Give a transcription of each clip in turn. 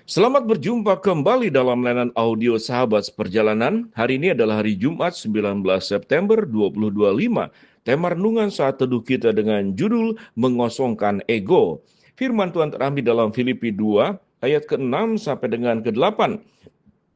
Selamat berjumpa kembali dalam layanan audio Sahabat Seperjalanan. Hari ini adalah hari Jumat 19 September 2025. Tema renungan saat teduh kita dengan judul Mengosongkan Ego. Firman Tuhan terambil dalam Filipi 2 ayat ke-6 sampai dengan ke-8.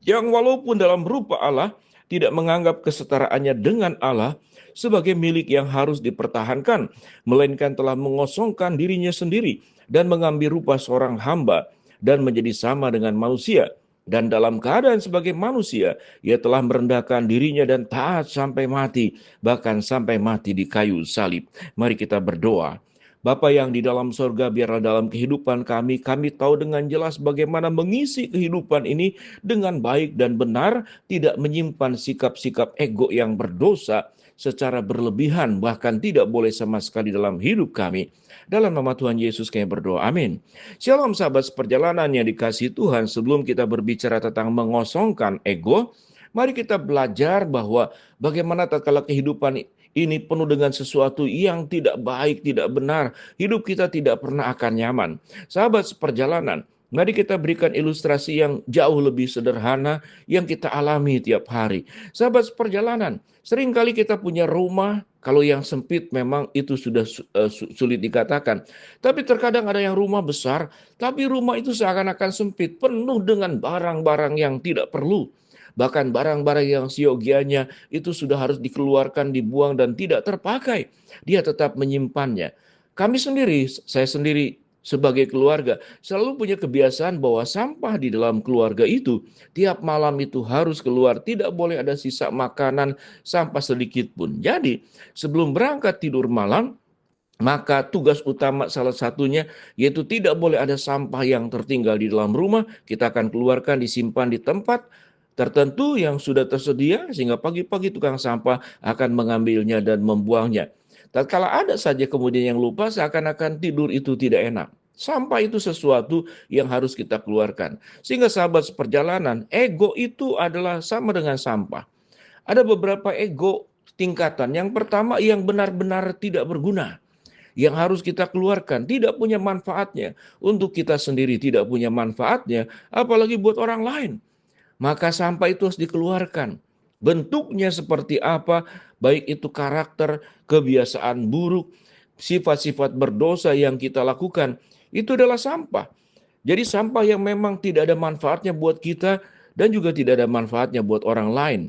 Yang walaupun dalam rupa Allah tidak menganggap kesetaraannya dengan Allah sebagai milik yang harus dipertahankan, melainkan telah mengosongkan dirinya sendiri dan mengambil rupa seorang hamba dan menjadi sama dengan manusia. Dan dalam keadaan sebagai manusia, ia telah merendahkan dirinya dan taat sampai mati, bahkan sampai mati di kayu salib. Mari kita berdoa. Bapa yang di dalam sorga, biarlah dalam kehidupan kami tahu dengan jelas bagaimana mengisi kehidupan ini dengan baik dan benar, tidak menyimpan sikap-sikap ego yang berdosa secara berlebihan, bahkan tidak boleh sama sekali dalam hidup kami. Dalam nama Tuhan Yesus kami berdoa, amin. Shalom sahabat seperjalanan yang dikasihi Tuhan. Sebelum kita berbicara tentang mengosongkan ego, mari kita belajar bahwa bagaimana tatkala kehidupan ini penuh dengan sesuatu yang tidak baik, tidak benar, hidup kita tidak pernah akan nyaman. Sahabat seperjalanan, mari kita berikan ilustrasi yang jauh lebih sederhana yang kita alami tiap hari. Sahabat seperjalanan, seringkali kita punya rumah, kalau yang sempit memang itu sudah sulit dikatakan. Tapi terkadang ada yang rumah besar, tapi rumah itu seakan-akan sempit, penuh dengan barang-barang yang tidak perlu. Bahkan barang-barang yang siogianya itu sudah harus dikeluarkan, dibuang dan tidak terpakai. Dia tetap menyimpannya. Saya sendiri sebagai keluarga selalu punya kebiasaan bahwa sampah di dalam keluarga itu tiap malam itu harus keluar, tidak boleh ada sisa makanan, sampah sedikit pun. Jadi sebelum berangkat tidur malam, maka tugas utama salah satunya yaitu tidak boleh ada sampah yang tertinggal di dalam rumah. Kita akan keluarkan, disimpan di tempat tertentu yang sudah tersedia sehingga pagi-pagi tukang sampah akan mengambilnya dan membuangnya. Tatkala ada saja kemudian yang lupa, seakan-akan tidur itu tidak enak. Sampah itu sesuatu yang harus kita keluarkan. Sehingga sahabat seperjalanan, ego itu adalah sama dengan sampah. Ada beberapa ego tingkatan. Yang pertama yang benar-benar tidak berguna, yang harus kita keluarkan, tidak punya manfaatnya. Untuk kita sendiri tidak punya manfaatnya, apalagi buat orang lain. Maka sampah itu harus dikeluarkan. Bentuknya seperti apa, baik itu karakter, kebiasaan buruk, sifat-sifat berdosa yang kita lakukan, itu adalah sampah. Jadi sampah yang memang tidak ada manfaatnya buat kita dan juga tidak ada manfaatnya buat orang lain.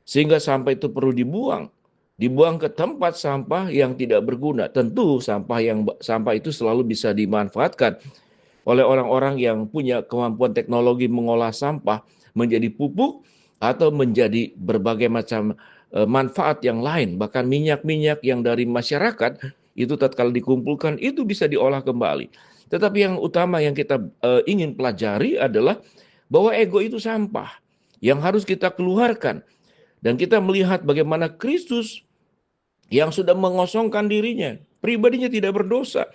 Sehingga sampah itu perlu dibuang. Dibuang ke tempat sampah yang tidak berguna. Tentu sampah itu selalu bisa dimanfaatkan oleh orang-orang yang punya kemampuan teknologi mengolah sampah menjadi pupuk atau menjadi berbagai macam manfaat yang lain. Bahkan minyak-minyak yang dari masyarakat itu tatkala dikumpulkan itu bisa diolah kembali. Tetapi yang utama yang kita ingin pelajari adalah bahwa ego itu sampah yang harus kita keluarkan. Dan kita melihat bagaimana Kristus yang sudah mengosongkan dirinya, pribadinya tidak berdosa,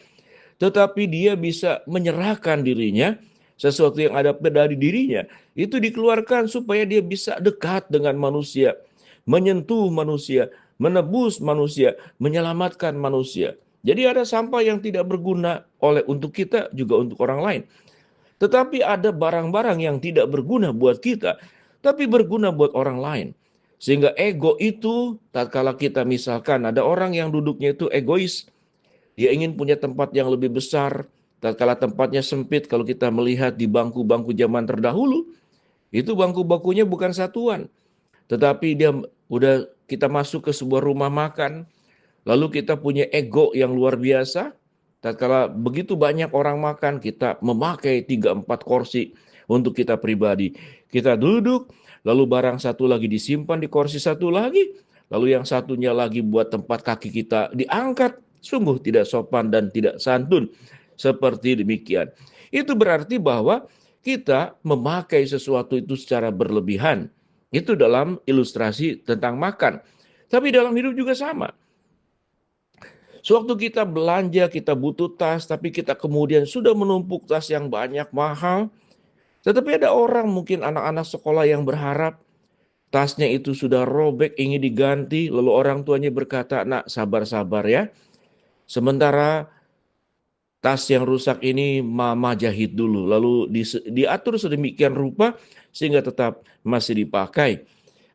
tetapi dia bisa menyerahkan dirinya, sesuatu yang ada dari dirinya, itu dikeluarkan supaya dia bisa dekat dengan manusia, menyentuh manusia, menebus manusia, menyelamatkan manusia. Jadi ada sampah yang tidak berguna untuk kita, juga untuk orang lain. Tetapi ada barang-barang yang tidak berguna buat kita, tapi berguna buat orang lain. Sehingga ego itu, tatkala kita misalkan ada orang yang duduknya itu egois, dia ingin punya tempat yang lebih besar. Tatkala tempatnya sempit, kalau kita melihat di bangku-bangku zaman terdahulu, itu bangku-bangkunya bukan satuan. Tetapi kita masuk ke sebuah rumah makan, lalu kita punya ego yang luar biasa. Tatkala begitu banyak orang makan, kita memakai 3-4 kursi untuk kita pribadi. Kita duduk, lalu barang satu lagi disimpan di kursi satu lagi, lalu yang satunya lagi buat tempat kaki kita diangkat. Sungguh tidak sopan dan tidak santun seperti demikian. Itu berarti bahwa kita memakai sesuatu itu secara berlebihan. Itu dalam ilustrasi tentang makan. Tapi dalam hidup juga sama. Sewaktu kita belanja, kita butuh tas, tapi kita kemudian sudah menumpuk tas yang banyak, mahal. Tetapi ada orang, mungkin anak-anak sekolah yang berharap tasnya itu sudah robek, ingin diganti. Lalu orang tuanya berkata, "Nak, sabar-sabar ya. Sementara Tas yang rusak ini mama jahit dulu, lalu diatur sedemikian rupa sehingga tetap masih dipakai.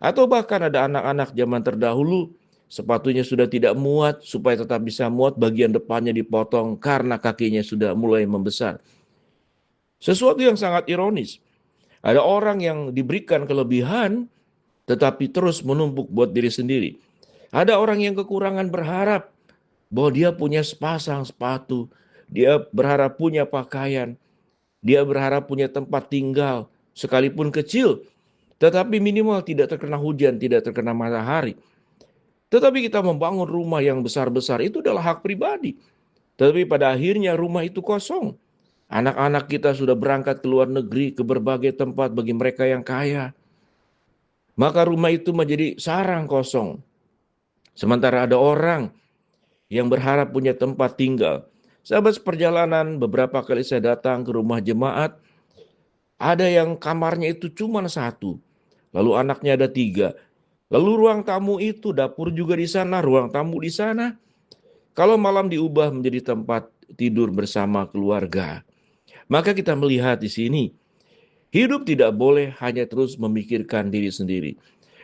Atau bahkan ada anak-anak zaman terdahulu, sepatunya sudah tidak muat, supaya tetap bisa muat bagian depannya dipotong karena kakinya sudah mulai membesar. Sesuatu yang sangat ironis. Ada orang yang diberikan kelebihan, tetapi terus menumpuk buat diri sendiri. Ada orang yang kekurangan berharap bahwa dia punya sepasang sepatu, dia berharap punya pakaian, dia berharap punya tempat tinggal, sekalipun kecil, tetapi minimal tidak terkena hujan, tidak terkena matahari. Tetapi kita membangun rumah yang besar-besar itu adalah hak pribadi. Tetapi pada akhirnya rumah itu kosong. Anak-anak kita sudah berangkat ke luar negeri, ke berbagai tempat bagi mereka yang kaya. Maka rumah itu menjadi sarang kosong. Sementara ada orang yang berharap punya tempat tinggal. Sahabat seperjalanan, beberapa kali saya datang ke rumah jemaat, ada yang kamarnya itu cuma satu, lalu anaknya ada tiga. Lalu ruang tamu itu, dapur juga di sana, ruang tamu di sana. Kalau malam diubah menjadi tempat tidur bersama keluarga. Maka kita melihat di sini, hidup tidak boleh hanya terus memikirkan diri sendiri.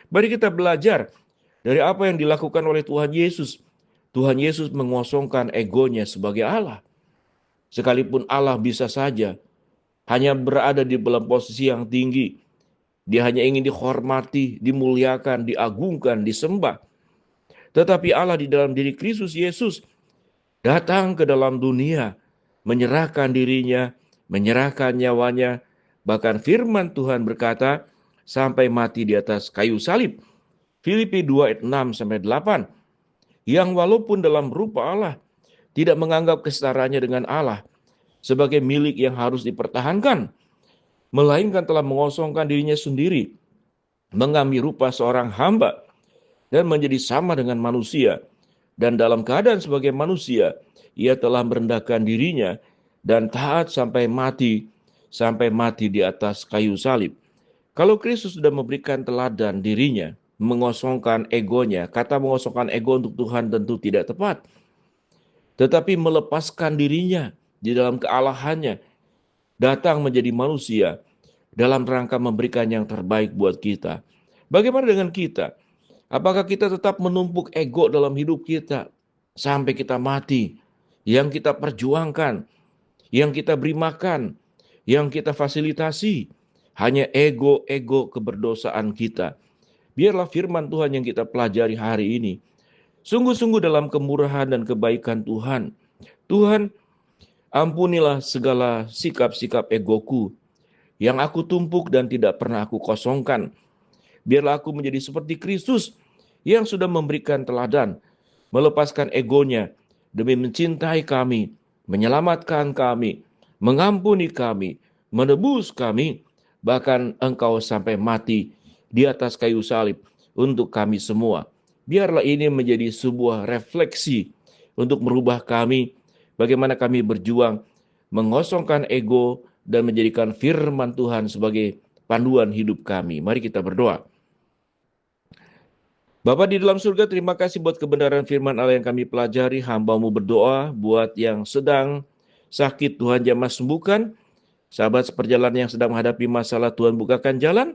Mari kita belajar dari apa yang dilakukan oleh Tuhan Yesus. Tuhan Yesus mengosongkan egonya sebagai Allah. Sekalipun Allah bisa saja hanya berada di dalam posisi yang tinggi. Dia hanya ingin dihormati, dimuliakan, diagungkan, disembah. Tetapi Allah di dalam diri Kristus Yesus datang ke dalam dunia, menyerahkan dirinya, menyerahkan nyawanya. Bahkan firman Tuhan berkata, sampai mati di atas kayu salib. Filipi 2 ayat 6-8. Yang walaupun dalam rupa Allah, tidak menganggap kesetaraannya dengan Allah sebagai milik yang harus dipertahankan, melainkan telah mengosongkan dirinya sendiri, mengambil rupa seorang hamba, dan menjadi sama dengan manusia. Dan dalam keadaan sebagai manusia, ia telah merendahkan dirinya dan taat sampai mati di atas kayu salib. Kalau Kristus sudah memberikan teladan dirinya, mengosongkan egonya, kata mengosongkan ego untuk Tuhan tentu tidak tepat, tetapi melepaskan dirinya di dalam kealahannya, datang menjadi manusia dalam rangka memberikan yang terbaik buat kita. Bagaimana dengan kita? Apakah kita tetap menumpuk ego dalam hidup kita sampai kita mati? Yang kita perjuangkan, yang kita beri makan, yang kita fasilitasi, hanya ego-ego keberdosaan kita. Biarlah firman Tuhan yang kita pelajari hari ini sungguh-sungguh dalam kemurahan dan kebaikan Tuhan. Tuhan, ampunilah segala sikap-sikap egoku yang aku tumpuk dan tidak pernah aku kosongkan. Biarlah aku menjadi seperti Kristus yang sudah memberikan teladan, melepaskan egonya demi mencintai kami, menyelamatkan kami, mengampuni kami, menebus kami, bahkan Engkau sampai mati di atas kayu salib untuk kami semua. Biarlah ini menjadi sebuah refleksi untuk merubah kami, bagaimana kami berjuang mengosongkan ego dan menjadikan firman Tuhan sebagai panduan hidup kami. Mari kita berdoa. Bapa di dalam surga, terima kasih buat kebenaran firman Allah yang kami pelajari. Hamba-Mu berdoa buat yang sedang sakit, Tuhan jamah sembuhkan. Sahabat seperjalanan yang sedang menghadapi masalah, Tuhan bukakan jalan.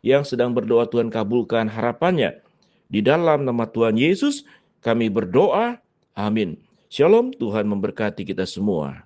Yang sedang berdoa, Tuhan kabulkan harapannya. Di dalam nama Tuhan Yesus, kami berdoa. Amin. Shalom, Tuhan memberkati kita semua.